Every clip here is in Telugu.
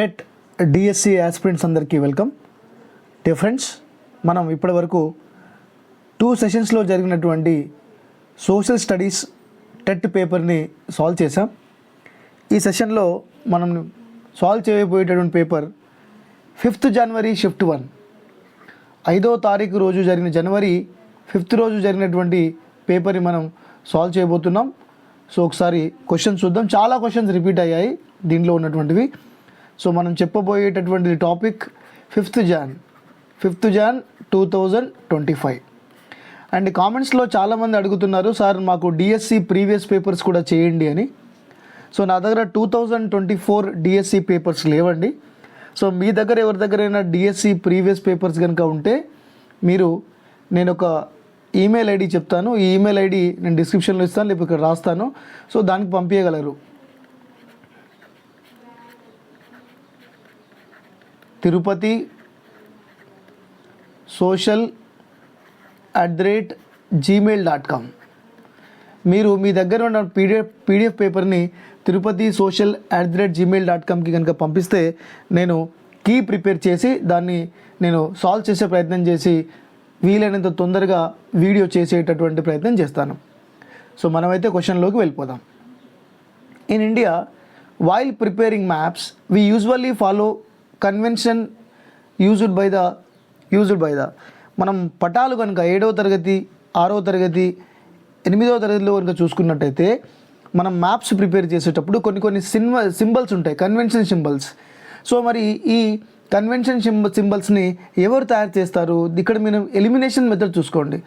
టెట్ డిఎస్సి ఆస్పిరెంట్స్ అందరికీ వెల్కమ్. డే ఫ్రెండ్స్, మనం ఇప్పటి వరకు 2 సెషన్స్లో జరిగినటువంటి సోషల్ స్టడీస్ టెట్ పేపర్ని సాల్వ్ చేసాం. ఈ సెషన్లో మనం సాల్వ్ చేయబోయేటటువంటి పేపర్ 5th జనవరి షిఫ్ట్ 1, 5వ తారీఖు రోజు జరిగిన జనవరి 5th రోజు జరిగినటువంటి పేపర్ని మనం సాల్వ్ చేయబోతున్నాం. సో ఒకసారి క్వశ్చన్స్ చూద్దాం. చాలా క్వశ్చన్స్ రిపీట్ అయ్యాయి దీంట్లో ఉన్నటువంటివి. సో మనం చెప్పబోయేటటువంటి టాపిక్ 5th Jan 2025. అండ్ కామెంట్స్లో చాలామంది అడుగుతున్నారు, సార్ మాకు డిఎస్సి ప్రీవియస్ పేపర్స్ కూడా చేయండి అని. సో నా దగ్గర 2024 డిఎస్సి పేపర్స్ లేవండి. సో మీ దగ్గర ఎవరి దగ్గరైనా డిఎస్సి ప్రీవియస్ పేపర్స్ కనుక ఉంటే నేను ఒక ఈమెయిల్ ఐడి చెప్తాను. ఈ ఈమెయిల్ ఐడి నేను డిస్క్రిప్షన్లో ఇస్తాను, లేకపోతే ఇక్కడ రాస్తాను. సో దానికి పంపించగలరు. తిరుపతి social@gmail.com. మీరు మీ దగ్గర ఉన్న పీడిఎఫ్ పేపర్ని తిరుపతి social@gmail.comకి కనుక పంపిస్తే నేను కీ ప్రిపేర్ చేసి దాన్ని నేను సాల్వ్ చేసే ప్రయత్నం చేసి వీలైనంత తొందరగా వీడియో చేసేటటువంటి ప్రయత్నం చేస్తాను. సో మనమైతే క్వశ్చన్లోకి వెళ్ళిపోదాం. In India, while preparing maps we usually follow convention used by the మనం పటాలు కనుక 7వ తరగతి, 6వ తరగతి, 8వ తరగతిలో కనుక చూసుకున్నట్టయితే మనం మ్యాప్స్ ప్రిపేర్ చేసేటప్పుడు కొన్ని సింబల్స్ ఉంటాయి, కన్వెన్షన్ సింబల్స్. సో మరి ఈ కన్వెన్షన్ సింబల్స్ని ఎవరు తయారు చేస్తారు? ఇక్కడ మీరు ఎలిమినేషన్ మెథడ్ చూసుకోండి.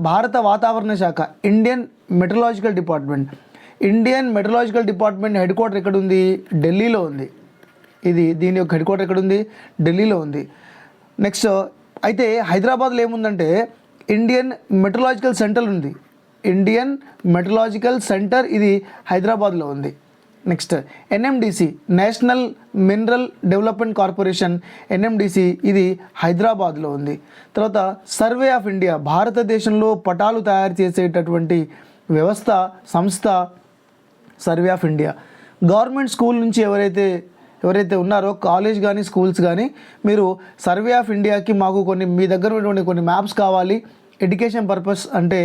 భారత వాతావరణ శాఖ, Indian metrological department head quarter ఎక్కడ ఉంది? ఢిల్లీలో ఉంది. దీని యొక్క హెడ్ క్వార్టర్ ఎక్కడ ఉంది? ఢిల్లీలో ఉంది. నెక్స్ట్ అయితే హైదరాబాద్లో ఏముందంటే ఇండియన్ మెట్రలాజికల్ సెంటర్ ఉంది. ఇండియన్ మెట్రలాజికల్ సెంటర్ ఇది హైదరాబాద్లో ఉంది. Next NMDC, national mineral development corporation, NMDC ఇది హైదరాబాద్లో ఉంది. తర్వాత సర్వే ఆఫ్ ఇండియా, భారతదేశంలో పటాలు తయారు చేసేటటువంటి సంస్థ survey of India. Government school నుంచి ఎవరైతే ఉన్నారో, కాలేజ్ కానీ స్కూల్స్ కానీ, మీరు సర్వే ఆఫ్ ఇండియాకి మాకు మీ దగ్గర ఉన్నటువంటి కొన్ని మ్యాప్స్ కావాలి ఎడ్యుకేషన్ పర్పస్ అంటే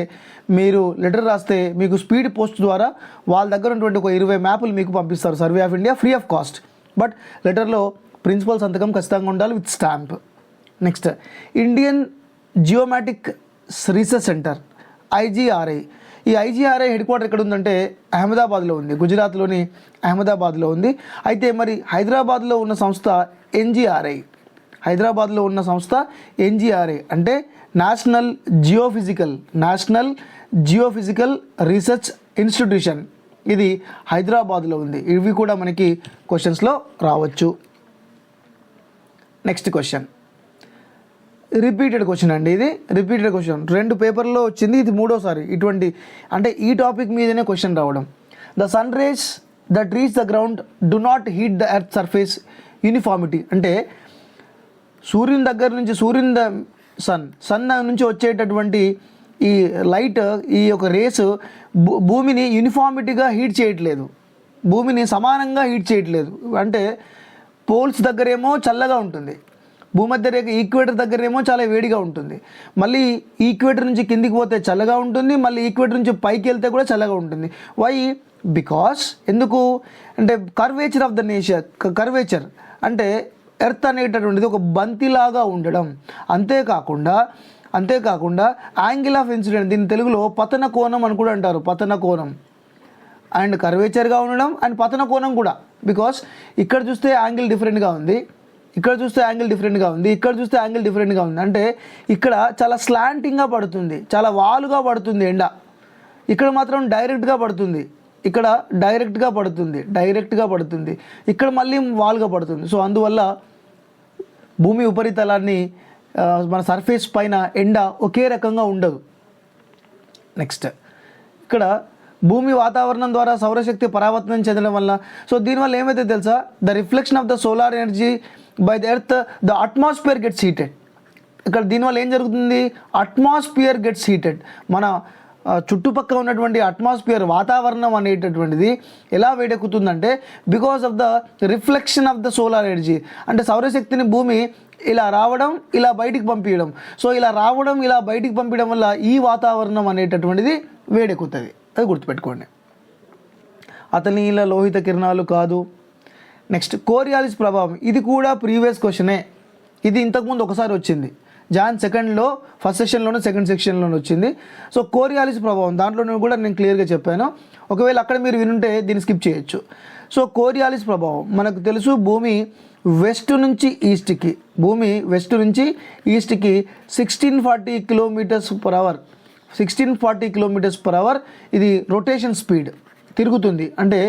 మీరు లెటర్ రాస్తే మీకు స్పీడ్ పోస్ట్ ద్వారా వాళ్ళ దగ్గర ఉన్నటువంటి ఒక 20 మ్యాపులు మీకు పంపిస్తారు survey of India, free of cost. But లెటర్లో ప్రిన్సిపల్ సంతకం ఖచ్చితంగా ఉండాలి with stamp. Next Indian geomatic research centre, IGRI. ఈ IGRI హెడ్ క్వార్టర్ ఎక్కడ ఉందంటే అహ్మదాబాద్లో ఉంది, గుజరాత్లోని అహ్మదాబాద్లో ఉంది. అయితే మరి హైదరాబాద్లో ఉన్న సంస్థ NGRI. హైదరాబాద్లో ఉన్న సంస్థ NGRI అంటే నేషనల్ జియోఫిజికల్ రీసెర్చ్ ఇన్స్టిట్యూషన్. ఇది హైదరాబాద్లో ఉంది. ఇవి కూడా మనకి క్వశ్చన్స్లో రావచ్చు. నెక్స్ట్ క్వశ్చన్ రిపీటెడ్ క్వశ్చన్ అండి. ఇది రిపీటెడ్ క్వశ్చన్ 2 పేపర్లో వచ్చింది, ఇది 3వసారి ఇటువంటి అంటే ఈ టాపిక్ మీదనే క్వశ్చన్ రావడం. The sun rays that reach the ground do not heat the earth surface uniformity. అంటే సూర్యుని దగ్గర నుంచి సన్ నుంచి వచ్చేటటువంటి ఈ లైట్, ఈ యొక్క రేసు భూమిని యూనిఫార్మిటీగా హీట్ చేయట్లేదు, భూమిని సమానంగా హీట్ చేయట్లేదు. అంటే పోల్స్ దగ్గరేమో చల్లగా ఉంటుంది, భూమధ్య రేఖ ఈక్వేటర్ దగ్గరేమో చాలా వేడిగా ఉంటుంది. మళ్ళీ ఈక్వేటర్ నుంచి కిందికి పోతే చల్లగా ఉంటుంది, మళ్ళీ ఈక్వేటర్ నుంచి పైకి వెళ్తే కూడా చల్లగా ఉంటుంది. వై? బికాస్ ఎందుకు అంటే curvature of the nature. Curvature అంటే ఎర్త్ అనేటటువంటిది ఒక బంతిలాగా ఉండడం. అంతేకాకుండా యాంగిల్ ఆఫ్ ఇన్సిడెంట్, దీని తెలుగులో పతన కోణం అని కూడా అంటారు. పతన కోణం అండ్ కర్వేచర్గా ఉండడం అండ్ పతన కోణం కూడా. బికాస్ ఇక్కడ చూస్తే యాంగిల్ డిఫరెంట్గా ఉంది, ఇక్కడ చూస్తే యాంగిల్ డిఫరెంట్గా ఉంది, ఇక్కడ చూస్తే యాంగిల్ డిఫరెంట్గా ఉంది. అంటే ఇక్కడ చాలా స్లాంటింగ్గా పడుతుంది, చాలా వాలుగా పడుతుంది ఎండ. ఇక్కడ మాత్రం డైరెక్ట్గా పడుతుంది, ఇక్కడ డైరెక్ట్గా పడుతుంది, ఇక్కడ మళ్ళీ వాలుగా పడుతుంది. సో అందువల్ల భూమి ఉపరితలాన్ని మన సర్ఫేస్ పైన ఎండ ఒకే రకంగా ఉండదు. నెక్స్ట్ ఇక్కడ భూమి వాతావరణం ద్వారా సౌరశక్తి పరావర్తనం చెందడం వల్ల, సో దీనివల్ల ఏమైతే తెలుసా, the reflection of the solar energy by the earth the atmosphere gets heated. ఇక్కడ దీనివల్ల ఏం జరుగుతుంది? Atmosphere gets heated. మన చుట్టుపక్కల ఉన్నటువంటి అట్మాస్ఫియర్ వాతావరణం అనేటటువంటిది ఎలా వేడెక్కుతుందంటే because of the reflection of the solar energy. అంటే సౌరశక్తిని భూమి ఇలా రావడం ఇలా బయటికి పంపించడం, సో ఇలా రావడం ఇలా బయటికి పంపించడం వల్ల ఈ వాతావరణం అనేటటువంటిది వేడెక్కుతుంది. అది గుర్తుపెట్టుకోండి. అతనీల లోహిత కిరణాలు కాదు. నెక్స్ట్ కోరియాలిస్ ప్రభావం, ఇది కూడా ప్రీవియస్ క్వశ్చనే. ఇది ఇంతకుముందు ఒకసారి వచ్చింది, జాన్ 2లో ఫస్ట్ సెషన్లోనూ సెకండ్ సెక్షన్లోనూ వచ్చింది. సో కోరియాలిస్ ప్రభావం దాంట్లో కూడా నేను క్లియర్గా చెప్పాను. ఒకవేళ అక్కడ మీరు వినుంటే దీన్ని స్కిప్ చేయొచ్చు. సో కోరియాలిస్ ప్రభావం మనకు తెలుసు, భూమి వెస్ట్ నుంచి ఈస్ట్కి 1640 kilometres per hour 1640 kilometres per hour ఇది రొటేషన్ స్పీడ్ తిరుగుతుంది. అంటే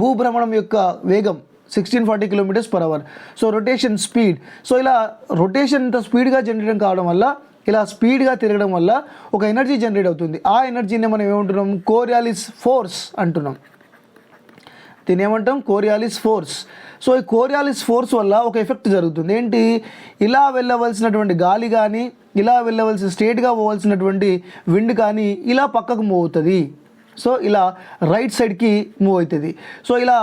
భూభ్రమణం యొక్క వేగం 1640 kilometres per hour. So rotation speed. So ఇలా రొటేషన్ ఇంత స్పీడ్గా జనరేట్ కావడం వల్ల, ఇలా స్పీడ్గా తిరగడం వల్ల ఒక ఎనర్జీ జనరేట్ అవుతుంది. ఆ ఎనర్జీని మనం ఏమంటున్నాం? కోరియాలిస్ ఫోర్స్ అంటున్నాం. దీన్ని ఏమంటాం? కోరియాలిస్ ఫోర్స్. సో ఈ కోరియాలిస్ ఫోర్స్ వల్ల ఒక ఎఫెక్ట్ జరుగుతుంది. ఏంటి? ఇలా వెళ్ళవలసినటువంటి గాలి కానీ, ఇలా వెళ్ళవలసిన స్ట్రేట్గా పోవాల్సినటువంటి విండ్ కానీ ఇలా పక్కకు మూవ్ అవుతుంది. సో ఇలా రైట్ సైడ్కి మూవ్ అవుతుంది. సో ఇలా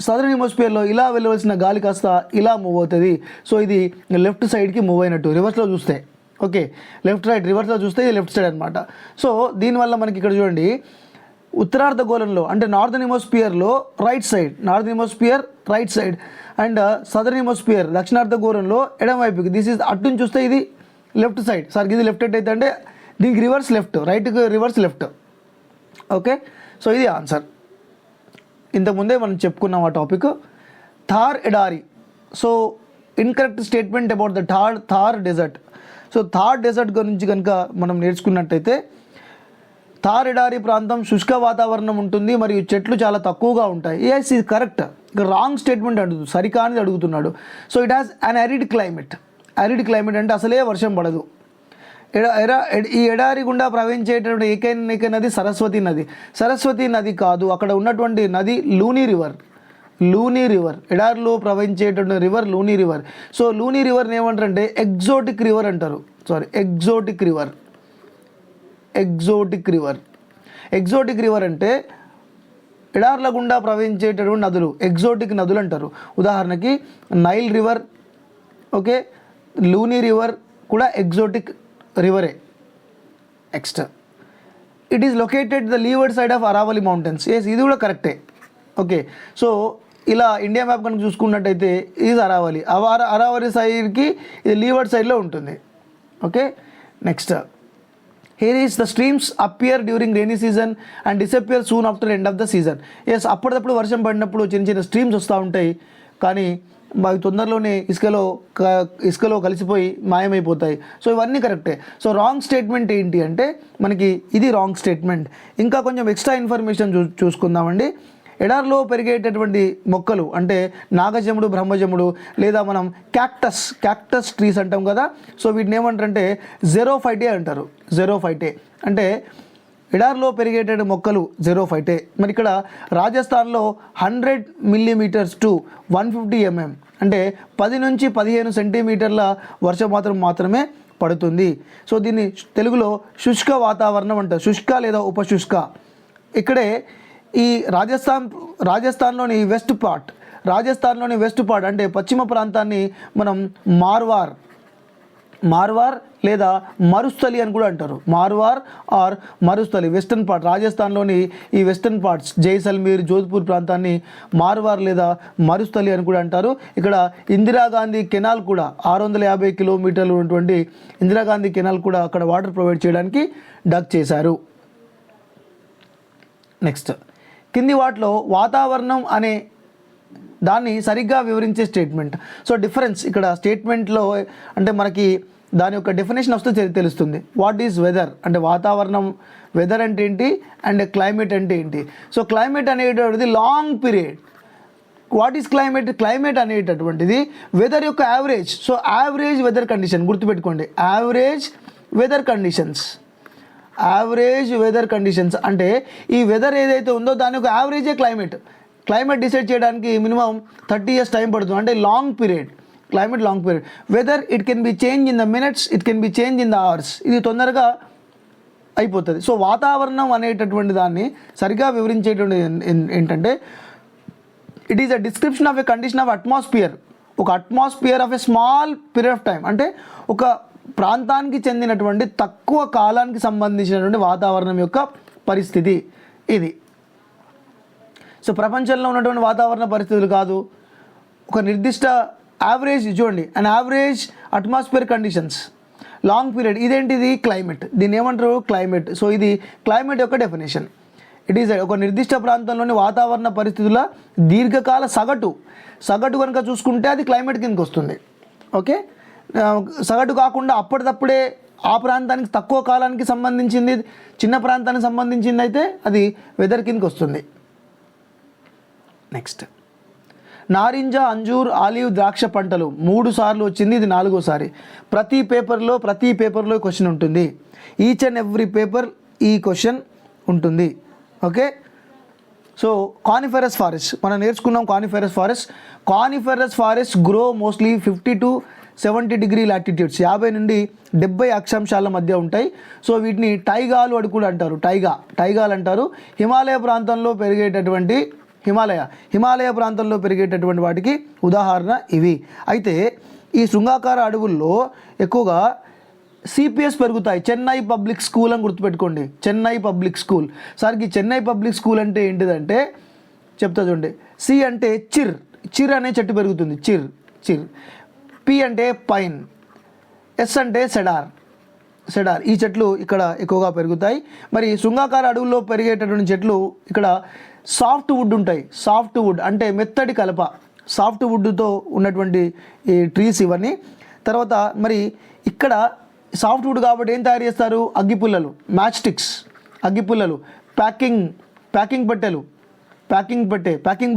సదరన్ హెమిస్ఫియర్లో ఇలా వెళ్ళవలసిన గాలి కాస్త ఇలా మూవ్ అవుతుంది. సో ఇది లెఫ్ట్ సైడ్కి మూవ్ అయినట్టు రివర్స్లో చూస్తే. ఓకే, లెఫ్ట్ రైట్ రివర్స్లో చూస్తే ఇది లెఫ్ట్ సైడ్ అనమాట. సో దీనివల్ల మనకి ఇక్కడ చూడండి, ఉత్తరార్ధగోళంలో అంటే నార్దర్న్ హెమిస్ఫియర్లో right side, northern hemisphere right side and southern hemisphere దక్షిణార్ధగోళంలో ఎడమ వైపుకి. దిస్ ఈజ్ అటు నుంచి చూస్తే ఇది లెఫ్ట్ సైడ్. సార్ ఇది లెఫ్ట్ అయితే అంటే దీనికి రివర్స్ లెఫ్ట్, రైట్కి రివర్స్ లెఫ్ట్. ఓకే, సో ఇది ఆన్సర్. ఇంతకుముందే మనం చెప్పుకున్నాం ఆ టాపిక్. థార్ ఎడారి. So incorrect statement about the Thar desert. So Thar desert గురించి కనుక మనం నేర్చుకున్నట్టయితే, థార్ ఎడారి ప్రాంతం శుష్క వాతావరణం ఉంటుంది మరియు చెట్లు చాలా తక్కువగా ఉంటాయి. ఎస్, ఇది కరెక్ట్. ఇక్కడ రాంగ్ స్టేట్మెంట్ అడుగుతుంది, సరికానిది అడుగుతున్నాడు. So it has an arid climate. Arid climate అంటే అసలే వర్షం పడదు. ఈ ఎడారి గుండా ప్రవహించేటటువంటి ఏకైక నది సరస్వతి నది. సరస్వతి నది కాదు, అక్కడ ఉన్నటువంటి నది లూనీ రివర్. ఎడారిలో ప్రవహించేటువంటి river Luni river. So Luni రివర్ని ఏమంటారంటే ఎగ్జోటిక్ రివర్ అంటారు. ఎగ్జోటిక్ రివర్ అంటే ఎడార్ల గుండా ప్రవహించేటటువంటి నదులు ఎగ్జోటిక్ నదులు అంటారు. ఉదాహరణకి Nile river, okay, Luni river కూడా ఎగ్జోటిక్ రివరే. Next, it is located the leeward side of Aravalli mountains. Yes, ఇది కూడా కరెక్టే. ఓకే, సో ఇలా ఇండియా మ్యాప్ కనుక చూసుకున్నట్టయితే ఇది అరావలి, అరావలి సైడ్కి ఇది లీవర్డ్ సైడ్లో ఉంటుంది. Okay, next, here is the streams appear during rainy season and disappear soon after end of the season. Yes, అప్పటికప్పుడు వర్షం పడినప్పుడు చిన్న చిన్న స్ట్రీమ్స్ వస్తూ ఉంటాయి, కానీ అవి తొందరలోనే ఇసుకలో కలిసిపోయి మాయమైపోతాయి. సో ఇవన్నీ కరెక్టే. సో రాంగ్ స్టేట్మెంట్ ఏంటి అంటే మనకి ఇది రాంగ్ స్టేట్మెంట్. ఇంకా కొంచెం ఎక్స్ట్రా ఇన్ఫర్మేషన్ చూసుకుందామండి. ఎడారిలో పెరిగేటటువంటి మొక్కలు అంటే నాగజముడు, బ్రహ్మజముడు లేదా మనం క్యాక్టస్ ట్రీస్ అంటాం కదా. సో వీటిని ఏమంటారంటే జెరోఫైటే అంటారు. జెరోఫైటే అంటే ఎడారిలో పెరిగేటటువంటి మొక్కలు జెరోఫైటే. మరి ఇక్కడ రాజస్థాన్లో 100 మిల్లీమీటర్స్ టు 150 mm అంటే 10 నుంచి 15 సెంటీమీటర్ల వర్షపాతం మాత్రమే పడుతుంది. సో దీన్ని తెలుగులో శుష్క వాతావరణం అంటారు. శుష్క లేదా ఉపశుష్క. ఇక్కడే ఈ రాజస్థాన్లోని వెస్ట్ పార్ట్ అంటే పశ్చిమ ప్రాంతాన్ని మనం మార్వార్ లేదా మరుస్థలి అని కూడా అంటారు. Marwar or Marusthali, western part. రాజస్థాన్లోని ఈ వెస్టర్న్ పార్ట్స్ జైసల్మీర్, జోధ్పూర్ ప్రాంతాన్ని మార్వార్ లేదా మరుస్థలి అని కూడా అంటారు. ఇక్కడ ఇందిరాగాంధీ కెనాల్ కూడా 650 కిలోమీటర్లు ఉన్నటువంటి ఇందిరాగాంధీ కెనాల్ కూడా అక్కడ వాటర్ ప్రొవైడ్ చేయడానికి డక్ చేశారు. నెక్స్ట్, కింది వాటిలో వాతావరణం అనే దాన్ని సరిగ్గా వివరించే స్టేట్మెంట్. సో డిఫరెన్స్ ఇక్కడ స్టేట్మెంట్లో అంటే మనకి దాని యొక్క డెఫినేషన్ వస్తే తెలుస్తుంది. వాట్ ఈజ్ వెదర్ అంటే వాతావరణం, వెదర్ అంటే ఏంటి అండ్ క్లైమేట్ అంటే ఏంటి. సో క్లైమేట్ అనేటటువంటిది long period. What is climate అనేటటువంటిది వెదర్ యొక్క average. So average weather condition గుర్తుపెట్టుకోండి. యావరేజ్ వెదర్ కండిషన్స్ అంటే ఈ వెదర్ ఏదైతే ఉందో దాని యొక్క యావరేజే క్లైమేట్ డిసైడ్ చేయడానికి మినిమం 30 years టైం పడుతుంది. అంటే long period, climate long period. Weather it can be change in the minutes, it can be change in the hours. ఇది తొందరగా అయిపోతుంది. సో వాతావరణం అనేటటువంటి దాన్ని సరిగా వివరించేటువంటి ఏంటంటే it is a description of a condition of atmosphere, ఒక atmosphere of a small period of time, అంటే ఒక ప్రాంతానికి చెందినటువంటి తక్కువ కాలానికి సంబంధించినటువంటి వాతావరణం యొక్క పరిస్థితి ఇది. సో ప్రపంచంలో ఉన్నటువంటి వాతావరణ పరిస్థితులు కాదు, ఒక నిర్దిష్ట యావరేజ్ చూడండి, and average atmosphere conditions long period. ఇదేంటిది? క్లైమేట్. దీన్ని ఏమంటారు? క్లైమేట్. సో ఇది క్లైమేట్ యొక్క డెఫినేషన్. ఇట్ ఈస్ ఒక నిర్దిష్ట ప్రాంతంలోని వాతావరణ పరిస్థితుల దీర్ఘకాల సగటు కనుక చూసుకుంటే అది క్లైమేట్ కిందకి వస్తుంది. ఓకే, సగటు కాకుండా అప్పటిదప్పుడే ఆ ప్రాంతానికి తక్కువ కాలానికి సంబంధించింది, చిన్న ప్రాంతానికి సంబంధించింది అయితే అది వెదర్ కిందకి వస్తుంది. నెక్స్ట్, నారింజ, అంజూర్, ఆలివ్, ద్రాక్ష పంటలు 3 సార్లు వచ్చింది, ఇది 4వసారి. ప్రతి పేపర్లో క్వశ్చన్ ఉంటుంది. ఈచ్ అండ్ ఎవ్రీ పేపర్ ఈ క్వశ్చన్ ఉంటుంది. ఓకే, సో కానిఫెరస్ ఫారెస్ట్ మనం నేర్చుకున్నాం. Coniferous forest grow mostly 50 to 70 degree latitudes, 50 నుండి 70 అక్షాంశాల మధ్య ఉంటాయి. సో వీటిని టైగాలు అని కూడా అంటారు. టైగాలు అంటారు. హిమాలయ ప్రాంతంలో పెరిగేటటువంటి వాటికి ఉదాహరణ ఇవి. అయితే ఈ శృంగాకార అడవుల్లో ఎక్కువగా సిపిఎస్ పెరుగుతాయి. చెన్నై పబ్లిక్ స్కూల్ అని గుర్తుపెట్టుకోండి. Chennai public school. సార్కి చెన్నై పబ్లిక్ స్కూల్ అంటే ఏంటిదంటే చెప్తా చూడండి. సి అంటే చిర్ అనే చెట్టు పెరుగుతుంది. చిర్. పి అంటే పైన్. ఎస్ అంటే సెడార్. ఈ చెట్లు ఇక్కడ ఎక్కువగా పెరుగుతాయి. మరి శృంగాకార అడవుల్లో పెరిగేటటువంటి చెట్లు ఇక్కడ సాఫ్ట్ వుడ్ ఉంటాయి. సాఫ్ట్ వుడ్ అంటే మెత్తటి కలప, సాఫ్ట్ వుడ్తో ఉన్నటువంటి ఈ ట్రీస్ ఇవన్నీ. తర్వాత మరి ఇక్కడ సాఫ్ట్ వుడ్ కాబట్టి ఏం తయారు చేస్తారు? అగ్గిపుల్లలు, మ్యాచ్ స్టిక్స్, అగ్గిపుల్లలు, ప్యాకింగ్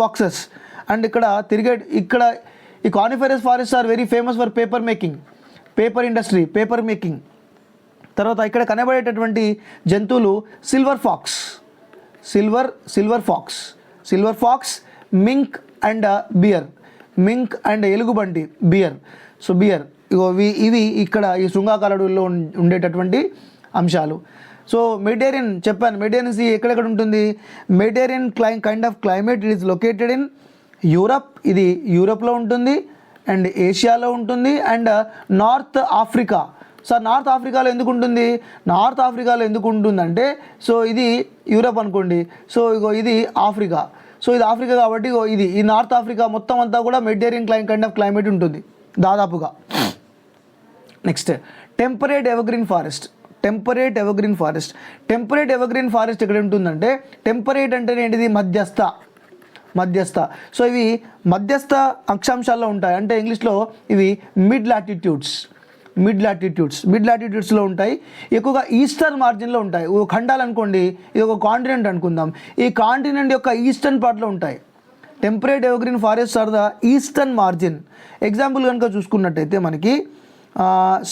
బాక్సెస్. అండ్ ఇక్కడ ఈ coniferous forest are very famous for paper industry, paper making. తర్వాత ఇక్కడ కనబడేటటువంటి జంతువులు సిల్వర్ ఫాక్స్, మింక్ అండ్ ఎలుగుబంటి, బియర్. సో బియర్ ఇవి ఇక్కడ ఈ శృంగాకార అడవుల్లో ఉండేటటువంటి అంశాలు. సో మెడిటేరియన్ చెప్పాను. మెడిటేరియన్ సీ ఎక్కడెక్కడ ఉంటుంది? Mediterranean kind of climate it is located in Europe, ఇది యూరప్లో ఉంటుంది, అండ్ ఏషియాలో ఉంటుంది, and north Africa. Sir north ఆఫ్రికాలో ఎందుకు ఉంటుందంటే సో ఇది యూరప్ అనుకోండి, సో ఇది ఆఫ్రికా. సో ఇది ఆఫ్రికా కాబట్టి ఈ నార్త్ ఆఫ్రికా మొత్తం అంతా కూడా మెడిటేరియన్ కైండ్ ఆఫ్ క్లైమేట్ ఉంటుంది దాదాపుగా. నెక్స్ట్, టెంపరేట్ ఎవర్గ్రీన్ ఫారెస్ట్ ఎక్కడ ఉంటుందంటే, టెంపరేట్ అంటే ఏంటిది? మధ్యస్థ. సో ఇవి మధ్యస్థ అక్షాంశాల్లో ఉంటాయి. అంటే ఇంగ్లీష్లో ఇవి మిడ్ లాటిట్యూడ్స్లో ఉంటాయి. ఎక్కువగా ఈస్టర్న్ మార్జిన్లో ఉంటాయి. ఓ ఖండాలు అనుకోండి, ఇది ఒక కాంటినెంట్ అనుకుందాం, ఈ కాంటినెంట్ యొక్క ఈస్టర్న్ పార్ట్లో ఉంటాయి. Temperate evergreen forest are the eastern margin. Example కనుక చూసుకున్నట్టయితే మనకి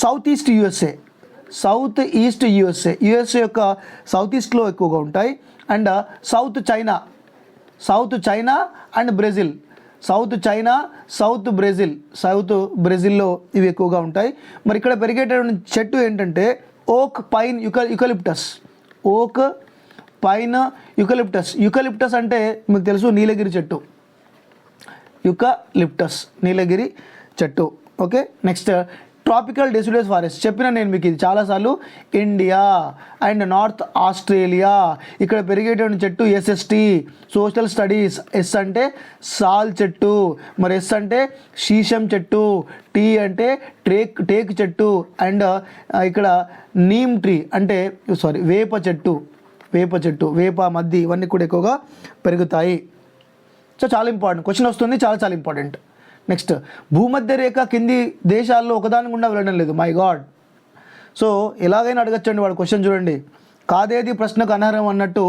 సౌత్ ఈస్ట్ యుఎస్ఏ యొక్క సౌత్ ఈస్ట్లో ఎక్కువగా ఉంటాయి. And south China and Brazil. South బ్రెజిల్లో ఇవి ఎక్కువగా ఉంటాయి. మరి ఇక్కడ పెరిగేటటువంటి చెట్టు ఏంటంటే ఓక్, పైన్, యుకలిప్టస్ అంటే మీకు తెలుసు నీలగిరి చెట్టు. నీలగిరి చెట్టు. Okay, next tropical deciduous forest. చెప్పిన నేను మీకు ఇది చాలాసార్లు. ఇండియా అండ్ నార్త్ ఆస్ట్రేలియా ఇక్కడ పెరిగేటువంటి చెట్టు ఎస్ఎస్టీ, సోషల్ స్టడీస్. ఎస్ అంటే సాల్ చెట్టు, మరి ఎస్ అంటే శీషం చెట్టు, టీ అంటే టేక్ చెట్టు, అండ్ ఇక్కడ నీమ్ ట్రీ అంటే వేప చెట్టు, వేప మద్ది, ఇవన్నీ కూడా ఎక్కువగా పెరుగుతాయి. సో చాలా ఇంపార్టెంట్ క్వశ్చన్ వస్తుంది, చాలా ఇంపార్టెంట్. నెక్స్ట్, భూమధ్య రేఖ కింది దేశాల్లో ఒకదాని గుండా వెళ్ళడం లేదు. My God. సో ఎలాగైనా అడగచ్చండి వాడు క్వశ్చన్. చూడండి, కాదేది ప్రశ్నకు అనర్హం అన్నట్టు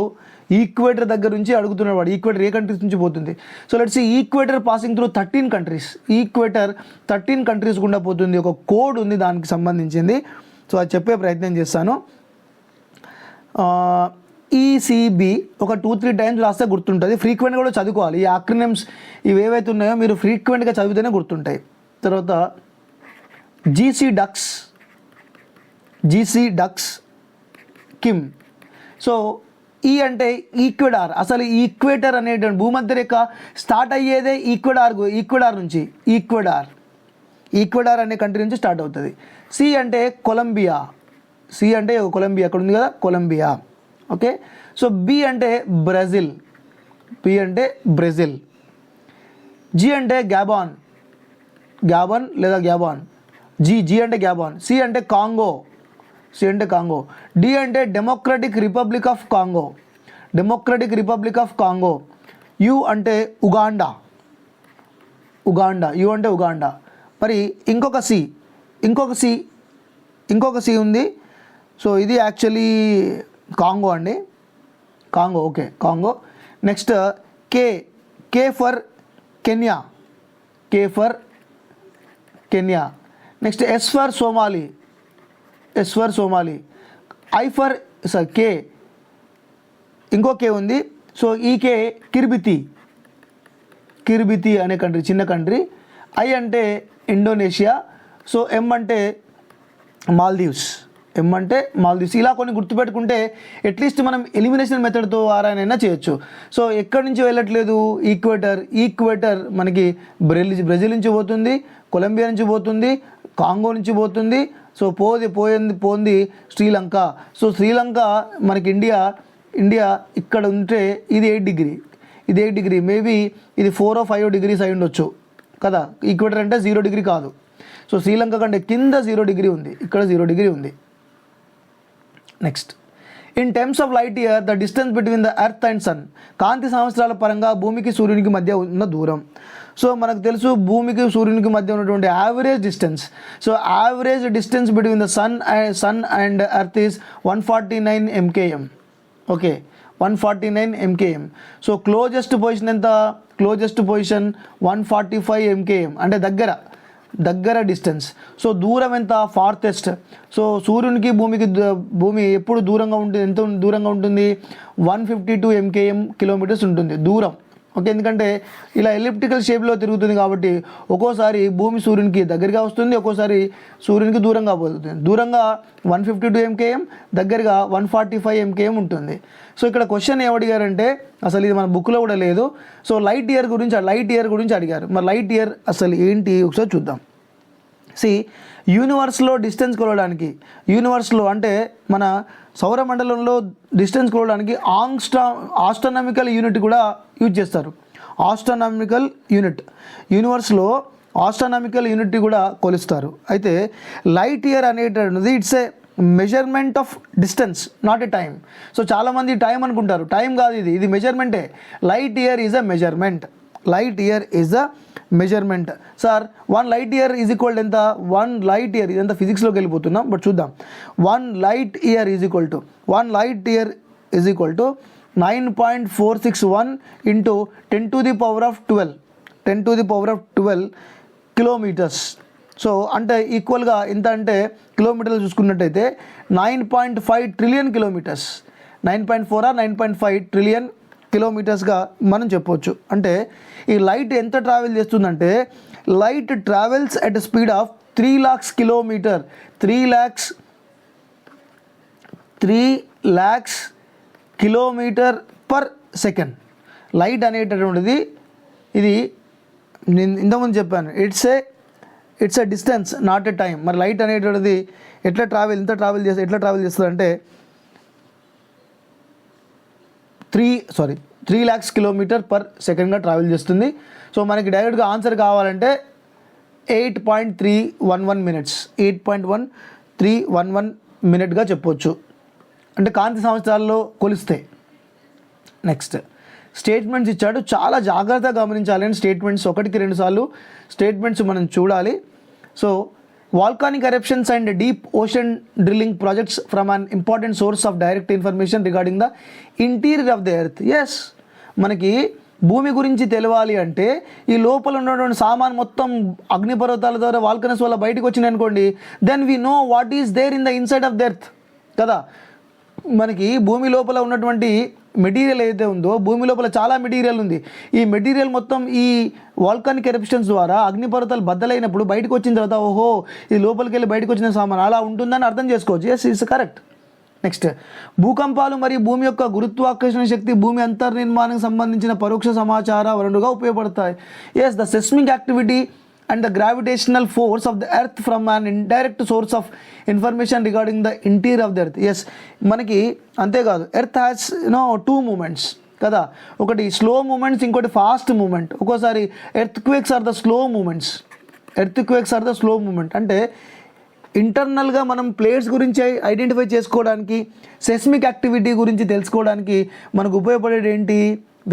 ఈక్వేటర్ దగ్గర నుంచి అడుగుతున్నాడు వాడు. ఈక్వేటర్ ఏ కంట్రీస్ నుంచి పోతుంది? So let's see equator passing through 13 countries. Equator 13 countries గుండా పోతుంది. ఒక కోడ్ ఉంది దానికి సంబంధించింది. సో అది చెప్పే ప్రయత్నం చేస్తాను. ఈసీబీ ఒక 2-3 టైమ్స్ రాస్తే గుర్తుంటుంది. ఫ్రీక్వెంట్గా కూడా చదువుకోవాలి. ఈ యాక్రోనిమ్స్ ఇవి ఏవైతే ఉన్నాయో మీరు ఫ్రీక్వెంట్గా చదివితేనే గుర్తుంటాయి. తర్వాత జీసీ డక్స్, సిక్కిం. సో ఈ అంటే ఈక్వెడార్. అసలు ఈక్వేటర్ అనేటువంటి భూమధ్య రేఖ స్టార్ట్ అయ్యేదే ఈక్వెడార్ నుంచి. ఈక్వెడార్ అనే కంట్రీ నుంచి స్టార్ట్ అవుతుంది. సి అంటే కొలంబియా. అక్కడ ఉంది కదా, కొలంబియా. ఓకే. సో బి అంటే బ్రెజిల్. జి అంటే గ్యాబాన్ లేదా గ్యాబాన్. జి అంటే గ్యాబాన్. సి అంటే కాంగో. డి అంటే Democratic Republic of Congo. U అంటే ఉగాండా. మరి ఇంకొక సి ఉంది. సో ఇది యాక్చువల్లీ కాంగో అండి. Congo. Next K for Kenya. Next S for Somali. I for K. ఇంకో కే ఉంది. సో ఈ కే కిర్బితి అనే కంట్రీ, చిన్న కంట్రీ. ఐ అంటే ఇండోనేషియా. సో ఎం అంటే మాల్దీవ్స్. ఇలా కొన్ని గుర్తుపెట్టుకుంటే అట్లీస్ట్ మనం ఎలిమినేషన్ మెథడ్ ద్వారానైనా చేయొచ్చు. సో ఎక్కడి నుంచి వెళ్ళట్లేదు, ఈక్వేటర్ మనకి బ్రెజిల్ నుంచి పోతుంది, కొలంబియా నుంచి పోతుంది, కాంగో నుంచి పోతుంది. సో పోయింది శ్రీలంక. సో శ్రీలంక మనకి ఇండియా ఇక్కడ ఉంటే ఇది 8 డిగ్రీ. మేబీ ఇది 4 or 5 degrees అయి ఉండొచ్చు కదా. ఈక్వేటర్ అంటే 0 degree కాదు. సో శ్రీలంక కంటే కింద 0 degree ఉంది, ఇక్కడ 0 degree ఉంది. Next, in terms of light year the distance between the earth and sun. కాంతి సంవత్సరాల పరంగా భూమికి సూర్యునికి మధ్య ఉన్న దూరం. సో మనకు తెలుసు భూమికి సూర్యునికి మధ్య ఉన్నటువంటి average distance between the sun and earth is 149 MKM. Okay, 149 MKM. So closest position ఎంత? 145 MKM అంటే దగ్గర డిస్టెన్స్. సో దూరం ఎంత? ఫార్తెస్ట్. సో సూర్యునికి భూమి ఎప్పుడు దూరంగా ఉంటుంది? ఎంత దూరంగా ఉంటుంది? 152 MKM కిలోమీటర్స్ ఉంటుంది దూరం. ఓకే, ఎందుకంటే ఇలా ఎలిప్టికల్ షేప్లో తిరుగుతుంది కాబట్టి ఒక్కోసారి భూమి సూర్యునికి దగ్గరగా వస్తుంది, ఒక్కోసారి సూర్యునికి దూరంగా పోతుంది. దూరంగా 152 MKM, దగ్గరగా 145 MKM ఉంటుంది. సో ఇక్కడ క్వశ్చన్ ఏమడిగారంటే, అసలు ఇది మన బుక్లో కూడా లేదు. సో లైట్ ఇయర్ గురించి అడిగారు. మరి లైట్ ఇయర్ అసలు ఏంటి ఒకసారి చూద్దాం. యూనివర్స్లో డిస్టెన్స్ కొలవడానికి, యూనివర్స్లో అంటే మన సౌరమండలంలో డిస్టెన్స్ కొలవడానికి ఆస్ట్రానమికల్ యూనిట్ కూడా యూజ్ చేస్తారు. యూనివర్స్లో ఆస్ట్రానమికల్ యూనిట్ కూడా కొలుస్తారు. అయితే లైట్ ఇయర్ అనేటువంటిది it's a measurement of distance, not a time. So చాలామంది టైం అనుకుంటారు, టైం కాదు, ఇది మెజర్మెంటే. Light year is a measurement. Sir 1 light year is equal ఎంత? 1 light year, ఇదంతా ఫిజిక్స్లోకి వెళ్ళిపోతున్నాం బట్ చూద్దాం. 1 light year is equal to 9.461 into 10 to the power of 12 kilometres. So అంటే ఈక్వల్గా ఎంత అంటే కిలోమీటర్లు చూసుకున్నట్టయితే 9.5 trillion కిలోమీటర్స్. 9.4 or 9.5 trillion కిలోమీటర్స్గా మనం చెప్పవచ్చు. అంటే ఈ లైట్ ఎంత ట్రావెల్ చేస్తుందంటే, light travels at speed of 3 lakhs kilometer 3 lakhs kilometre per second. Light అనేటటువంటిది ఇది నేను ఇంతకుముందు చెప్పాను, it's a distance, not a time. మరి లైట్ అనేటువంటిది ఎట్లా ట్రావెల్ చేస్తుంది అంటే 3 lakhs kilometer per secondగా ట్రావెల్ చేస్తుంది. సో మనకి డైరెక్ట్గా ఆన్సర్ కావాలంటే 8.311 minutes 8.1311 minute చెప్పవచ్చు, అంటే కాంతి సంవత్సరాల్లో కొలిస్తే. నెక్స్ట్, స్టేట్మెంట్స్ ఇచ్చాడు, చాలా జాగ్రత్తగా గమనించాలి అండి. స్టేట్మెంట్స్ 1కి 2 సార్లు స్టేట్మెంట్స్ మనం చూడాలి. So volcanic eruptions and deep ocean drilling projects from an important source of direct information regarding the interior of the earth. Yes, మనకి భూమి గురించి తెలియాలి అంటే ఈ లోపల ఉన్నటువంటి సామాన్ మొత్తం అగ్నిపర్వతాల ద్వారా వాల్కనస్ వల్ల బయటకు వచ్చినాయి అనుకోండి, then we know what is there in the inside of the earth కదా. మనకి భూమి లోపల ఉన్నటువంటి మెటీరియల్ ఏదైతే ఉందో, భూమి లోపల చాలా మెటీరియల్ ఉంది. ఈ మెటీరియల్ మొత్తం ఈ వాల్కానిక్ ఎరప్షన్స్ ద్వారా అగ్నిపర్వతాలు బద్దలైనప్పుడు బయటకు వచ్చిన తర్వాత ఓహో ఇది లోపలికి వెళ్ళి బయటకు వచ్చిన సామాన్ అలా ఉంటుందని అర్థం చేసుకోవచ్చు. Yes, it's correct. నెక్స్ట్, భూకంపాలు మరియు భూమి యొక్క గురుత్వాకర్షణ శక్తి భూమి అంతర్నిర్మాణానికి సంబంధించిన పరోక్ష సమాచార వనరుగా ఉపయోగపడతాయి. Yes, the seismic activity and the gravitational force of the earth from an indirect source of information regarding the interior of the earth. Yes, మనకి అంతేకాదు, ఎర్త్ హ్యాస్ టూ మూమెంట్స్ కదా, ఒకటి స్లో మూమెంట్స్, ఇంకోటి ఫాస్ట్ మూమెంట్. ఒక్కోసారి earthquakes are the slow movements, అంటే ఇంటర్నల్గా మనం ప్లేట్స్ గురించి ఐడెంటిఫై చేసుకోవడానికి, సెస్మిక్ యాక్టివిటీ గురించి తెలుసుకోవడానికి మనకు ఉపయోగపడేది ఏంటి?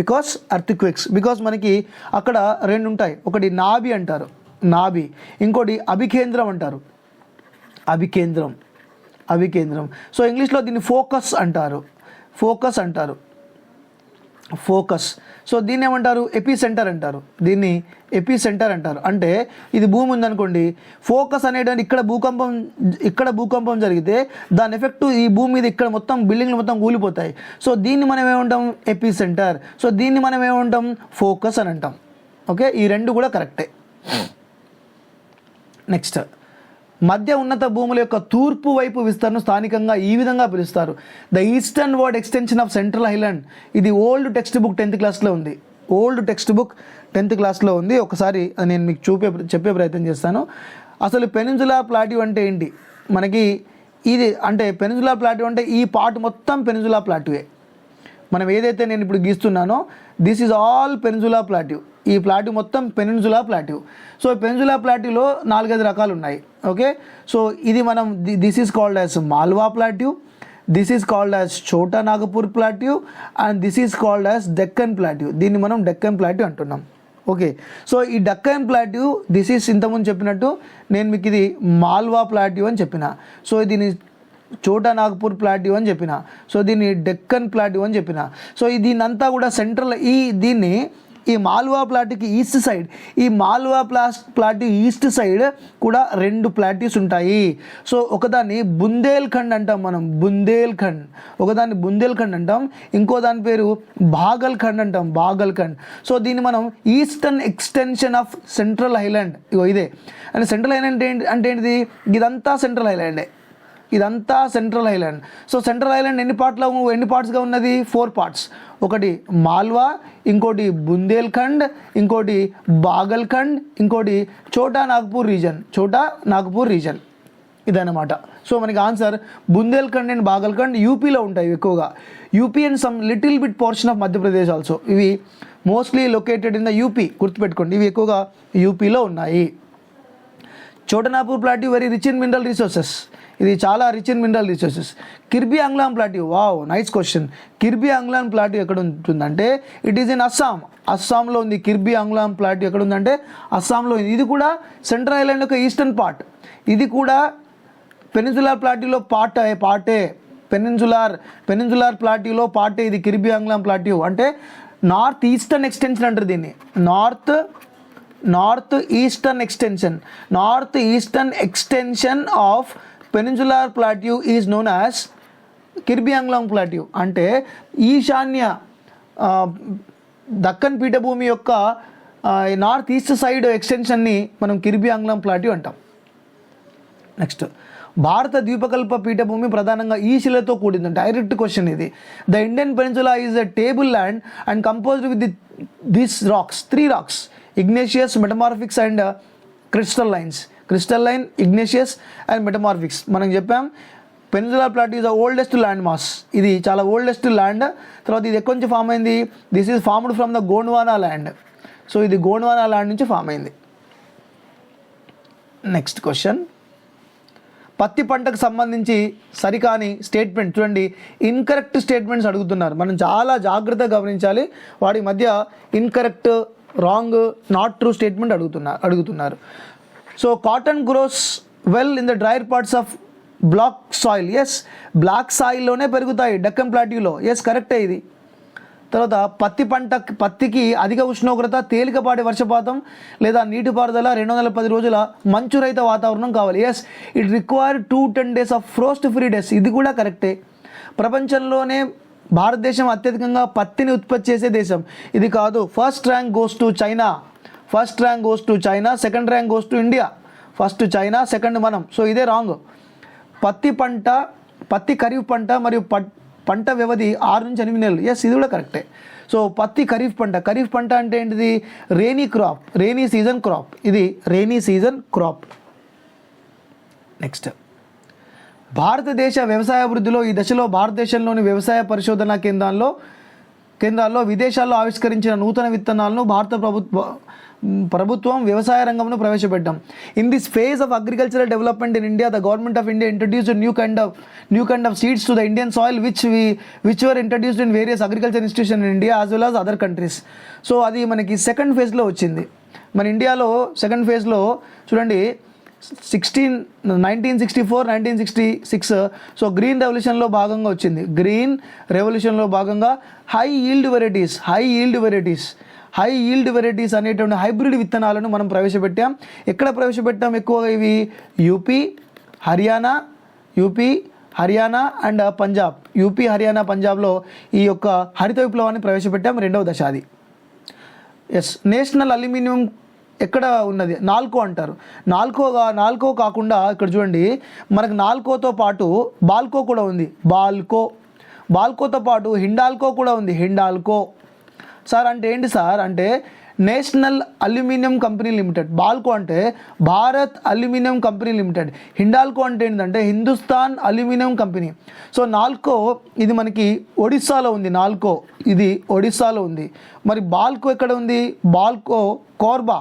Because earthquakes. బికాస్ మనకి అక్కడ రెండు ఉంటాయి, ఒకటి నాభి అంటారు, నాభి, ఇంకోటి అభికేంద్రం అంటారు, అభికేంద్రం. సో ఇంగ్లీష్లో దీన్ని ఫోకస్ అంటారు. సో దీన్ని ఏమంటారు? ఎపిసెంటర్ అంటారు. అంటే ఇది భూమి ఉందనుకోండి, ఫోకస్ అనేటువంటి ఇక్కడ భూకంపం జరిగితే దాని ఎఫెక్ట్ ఈ భూమి మీద ఇక్కడ మొత్తం బిల్డింగ్లు మొత్తం కూలిపోతాయి. సో దీన్ని మనం ఏమంటాం? ఎపిసెంటర్. సో దీన్ని మనం ఏమంటాం? ఫోకస్ అని అంటాం. ఓకే, ఈ రెండు కూడా కరెక్టే. నెక్స్ట్, మధ్య ఉన్నత భూముల యొక్క తూర్పు వైపు విస్తరణ స్థానికంగా ఈ విధంగా పిలుస్తారు: the eastern word extension of central island. ఇది ఓల్డ్ టెక్స్ట్ బుక్ 10th క్లాస్లో ఉంది. ఒకసారి నేను మీకు చెప్పే ప్రయత్నం చేస్తాను. అసలు పెనిన్సులా ప్లాట్యూ అంటే ఏంటి? మనకి ఇది అంటే పెనిన్సులా ప్లాట్యూ అంటే ఈ పార్ట్ మొత్తం పెనిన్సులా ప్లాట్యూయే. మనం ఏదైతే నేను ఇప్పుడు గీస్తున్నానో this is all peninsula plateau. ఈ ప్లాట్యూ మొత్తం పెనిన్సులా ప్లాట్యూ. సో పెనిన్సులా ప్లాట్యూలో 4-5 రకాలు ఉన్నాయి. ఓకే, సో ఇది మనం this is called as Malwa plateau, this is called as Chota Nagpur plateau, and this is called as Deccan plateau. దీన్ని మనం డెక్కన్ ప్లాట్యూ అంటున్నాం. ఓకే, సో ఈ డెక్కన్ ప్లాట్యూ దిస్ ఈజ్ ఇంతకుముందు చెప్పినట్టు నేను మీకు ఇది మాల్వా ప్లాట్యూ అని చెప్పిన. సో దీన్ని ఛోటా నాగపూర్ ప్లాట్యూ అని చెప్పిన. సో దీన్ని డెక్కన్ ప్లాట్యూ అని చెప్పిన. సో దీన్నంతా కూడా సెంట్రల్ ఈ మాల్వా ప్లాట్యూకి ఈస్ట్ సైడ్, ఈ మాల్వా ప్లాట్యూ ఈస్ట్ సైడ్ కూడా 2 ప్లాట్యూస్ ఉంటాయి. సో ఒకదాన్ని బుందేల్ఖండ్ అంటాం మనం, ఒకదాన్ని బుందేల్ఖండ్ అంటాం, ఇంకో దాని పేరు బాగల్ఖండ్ అంటాం, సో దీన్ని మనం eastern extension of central island. ఇదే అంటే సెంట్రల్ ఐలాండ్ అంటే ఏంటిది? ఇదంతా సెంట్రల్ ఐలాండే, సో సెంట్రల్ ఐలాండ్ ఎన్ని పార్ట్స్గా ఉన్నది? 4 పార్ట్స్. ఒకటి మాల్వా, ఇంకోటి బుందేల్ఖండ్, ఇంకోటి బాగల్ఖండ్, ఇంకోటి ఛోటా నాగపూర్ రీజన్. ఇదన్నమాట. సో మనకి ఆన్సర్ బుందేల్ఖండ్ అండ్ బాగల్ఖండ్ యూపీలో ఉంటాయి ఎక్కువగా. UP and some little bit portion of Madhya Pradesh also. ఇవి mostly located in the UP. గుర్తుపెట్టుకోండి, ఇవి ఎక్కువగా యూపీలో ఉన్నాయి. Chota Nagpur plateau very rich in mineral resources. ఇది చాలా rich in mineral resources. Karbi Anglong plateau, wow, nice question. Karbi Anglong plateau ఎక్కడ ఉంటుందంటే ఇట్ ఈస్ ఇన్ అస్సాంలో ఉంది. కిర్బీ అంగ్లాన్ ప్లాట్యూ ఎక్కడ ఉందంటే అస్సాంలో ఉంది. ఇది కూడా సెంట్రల్ ఐలాండ్ యొక్క ఈస్టర్న్ పార్ట్. ఇది కూడా పెనిన్సులార్ ప్లాట్యూలో పార్టే. పెనిన్సులార్ ప్లాట్యూలో పార్టే ఇది కిర్బీ అంగ్లాన్ ప్లాట్యూ. అంటే నార్త్ ఈస్టర్న్ ఎక్స్టెన్షన్ అంటారు దీన్ని. North eastern extension of peninsular plateau is known as Kirby Anglong plateau. అంటే ఈశాన్య దక్కన్ పీఠభూమి యొక్క నార్త్ ఈస్ట్ సైడ్ ఎక్స్టెన్షన్ని మనం కిర్బీ అంగ్లాంగ్ ప్లాట్యూ అంటాం. నెక్స్ట్, భారత ద్వీపకల్ప పీఠభూమి ప్రధానంగా ఈ శిలతో కూడింది. డైరెక్ట్ క్వశ్చన్ ఇది. The Indian peninsula is a table land and composed with this rocks, 3 rocks: igneous, metamorphics and crystalline, igneous and metamorphics. మనం చెప్పాం peninsular plateau is the oldest land mass. ఇది చాలా ఓల్డెస్ట్ ల్యాండ్. తర్వాత ఇది ఎక్కడి నుంచి ఫామ్ అయింది? This is formed from the Gondwana land. So ఇది గోండ్వానా ల్యాండ్ నుంచి ఫామ్ అయింది. నెక్స్ట్ క్వశ్చన్, పత్తి పంటకు సంబంధించి సరికాని స్టేట్మెంట్. చూడండి, ఇన్కరెక్ట్ స్టేట్మెంట్స్ అడుగుతున్నారు. మనం చాలా జాగ్రత్తగా గమనించాలి. వాటి మధ్య incorrect, wrong, not true statement అడుగుతున్నారు. So cotton grows well in the drier parts of black soil. Yes, black సాయిల్లోనే పెరుగుతాయి డెక్కన్ ప్లాట్యూలో. ఎస్, కరెక్టే ఇది. తర్వాత పత్తికి అధిక ఉష్ణోగ్రత, తేలికపాటి వర్షపాతం లేదా నీటిపారుదల, 210 రోజుల మంచురహిత వాతావరణం కావాలి. Yes, it require 210 days of frost free days. ఇది కూడా కరెక్టే. ప్రపంచంలోనే భారతదేశం అత్యధికంగా పత్తిని ఉత్పత్తి చేసే దేశం. ఇది కాదు. First rank goes to China, second rank goes to India. First China, second మనం. సో ఇదే రాంగ్. పత్తి పంట పత్తి ఖరీఫ్ పంట మరియు పంట వ్యవధి 6 నుంచి 8 నెలలు. ఎస్, ఇది కూడా కరెక్టే. సో పత్తి ఖరీఫ్ పంట అంటే ఏంటిది? Rainy season crop. ఇది రెయినీ సీజన్ క్రాప్. నెక్స్ట్, భారతదేశ వ్యవసాయ అభివృద్ధిలో ఈ దశలో భారతదేశంలోని వ్యవసాయ పరిశోధనా కేంద్రాల్లో విదేశాల్లో ఆవిష్కరించిన నూతన విత్తనాలను భారత ప్రభుత్వం వ్యవసాయ రంగంలో ప్రవేశపెట్టాం. In this phase of agricultural development in India, the government of India introduced new kind of seeds to the Indian soil which were introduced in various agriculture institution in India as well as other countries. So అది మనకి సెకండ్ ఫేజ్లో వచ్చింది. మన ఇండియాలో సెకండ్ ఫేజ్లో చూడండి, 1964, 1966. సో గ్రీన్ రెవల్యూషన్లో భాగంగా వచ్చింది. గ్రీన్ రెవల్యూషన్లో భాగంగా హై ఈల్డ్ వెరైటీస్ అనేటువంటి హైబ్రిడ్ విత్తనాలను మనం ప్రవేశపెట్టాం. ఎక్కడ ప్రవేశపెట్టాం? ఎక్కువగా ఇవి UP, Haryana and Punjab. UP, Haryana, పంజాబ్లో ఈ యొక్క హరిత విప్లవాన్ని ప్రవేశపెట్టాం. రెండవ దశ అది. ఎస్, నేషనల్ అల్యూమినియం ఎక్కడ ఉన్నది? నాల్కో అంటారు. నాల్కో కాకుండా ఇక్కడ చూడండి, మనకు నాల్కోతో పాటు బాల్కో కూడా ఉంది. బాల్కోతో పాటు హిండాల్కో కూడా ఉంది. హిండాల్కో సార్ అంటే ఏంటి సార్? అంటే national aluminium company limited. BALCO అంటే Bharat aluminium company limited. Hindalco అంటే ఏంటంటే Hindustan aluminium company. So NALCO ఇది మనకి ఒడిస్సాలో ఉంది. ఇది ఒడిస్సాలో ఉంది. మరి బాల్కో ఎక్కడ ఉంది? కోర్బా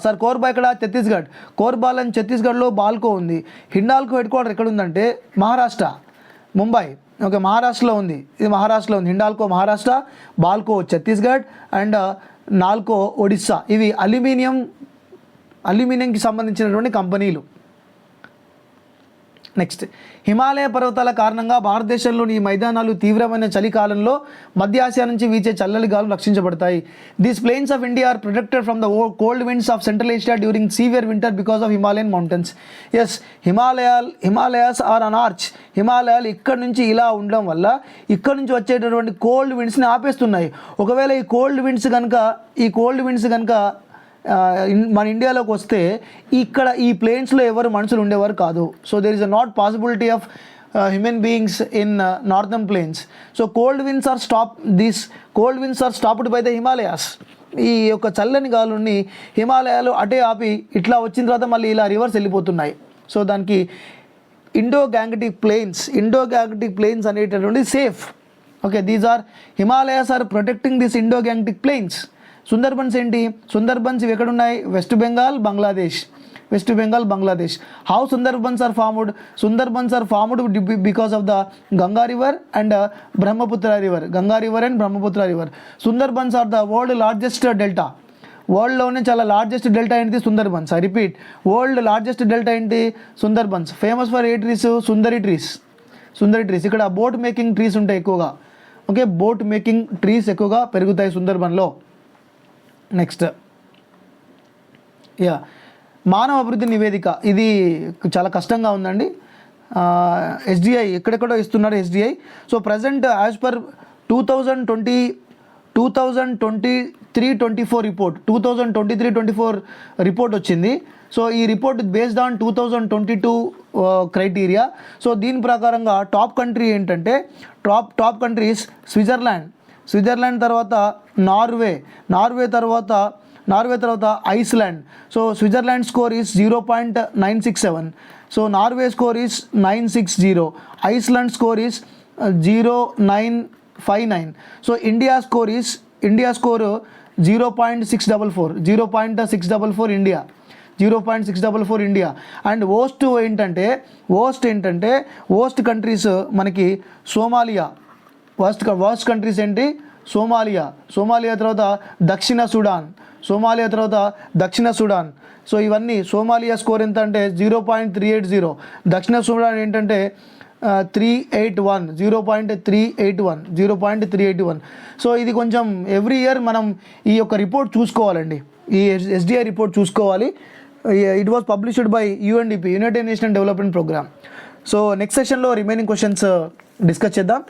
సార్. కోర్బా ఇక్కడ ఛత్తీస్గఢ్. కోర్బాలని ఛత్తీస్గఢ్లో బాల్కో ఉంది. హిండాల్కో హెడ్ క్వార్టర్ ఎక్కడ ఉందంటే మహారాష్ట్ర, ముంబై. ఓకే, మహారాష్ట్రలో ఉంది. ఇది మహారాష్ట్రలో ఉంది. హిండాల్కో మహారాష్ట్ర, బాల్కో ఛత్తీస్గఢ్ అండ్ నాల్కో ఒడిస్సా. ఇవి అల్యూమినియంకి సంబంధించినటువంటి కంపెనీలు. నెక్స్ట్, హిమాలయ పర్వతాల కారణంగా భారతదేశంలోని ఈ మైదానాలు తీవ్రమైన చలికాలంలో మధ్య ఆసియా నుంచి వీచే చల్లటి గాలులు రక్షించబడతాయి. These plains of India are protected from the cold winds of central Asia during severe winter because of Himalayan mountains. Yes, Himalayas are an arch. హిమాలయాలు ఇక్కడ నుంచి ఇలా ఉండడం వల్ల ఇక్కడ నుంచి వచ్చేటటువంటి కోల్డ్ విండ్స్ని ఆపేస్తున్నాయి. ఒకవేళ ఈ కోల్డ్ విండ్స్ కనుక మన ఇండియాలోకి వస్తే ఇక్కడ ఈ ప్లేన్స్లో ఎవరు మనుషులు ఉండేవారు కాదు. So there is a not possibility of human beings in northern plains. So cold winds are stopped by the Himalayas. ఈ యొక్క చల్లని గాలుని హిమాలయాలు అటే ఆపి ఇట్లా వచ్చిన తర్వాత మళ్ళీ ఇలా రివర్స్ వెళ్ళిపోతున్నాయి. సో దానికి ఇండో గ్యాంగటిక్ ప్లేన్స్ అనేటటువంటి safe. Okay, these are Himalayas are protecting this Indo Gangetic plains. Sundarbans ఏంటి? సుందర్బన్స్ ఇవి ఎక్కడున్నాయి? West Bengal, Bangladesh. How Sundarbans are formed? Sundarbans are formed because of the Ganga river and Brahmaputra river. Sundarbans are the world largest delta. వరల్డ్లోనే చాలా లార్జెస్ట్ డెల్టా ఏంటి? Sundarbans. I repeat, world largest delta ఏంటి? Sundarbans. Famous for a trees? Sundari trees. ఇక్కడ బోట్ మేకింగ్ ట్రీస్ ఉంటాయి ఎక్కువగా. ఓకే, బోట్ మేకింగ్ ట్రీస్ ఎక్కువగా పెరుగుతాయి సుందర్బన్లో. నెక్స్ట్, మానవ అభివృద్ధి నివేదిక. ఇది చాలా కష్టంగా ఉందండి. SDI ఎక్కడెక్కడో ఇస్తున్నారు SDI. So present as per 2023-24 report, 2023-24 report వచ్చింది. సో ఈ report based on 2022 criteria. So దీని ప్రకారంగా టాప్ కంట్రీ ఏంటంటే టాప్ కంట్రీస్ స్విట్జర్లాండ్ తర్వాత నార్వే తర్వాత Iceland. So Switzerland score is 0.967. So Norway score is 960. Iceland score is 0.959. So India score 0.644 India. 0.644 India. And ఓస్ట్ countries మనకి సోమాలియా. వర్స్ట్ కంట్రీస్ ఏంటి? సోమాలియా తర్వాత దక్షిణ సుడాన్. సో ఇవన్నీ సోమాలియా స్కోర్ ఎంత అంటే 0.380. దక్షిణ సుడాన్ ఏంటంటే 0.381. సో ఇది కొంచెం ఎవ్రీ ఇయర్ మనం ఈ యొక్క రిపోర్ట్ చూసుకోవాలండి. ఈ SDI రిపోర్ట్ చూసుకోవాలి. It was published by UNDP, United Nation Development Programme. So next సెషన్లో రిమైనింగ్ క్వశ్చన్స్ డిస్కస్ చేద్దాం.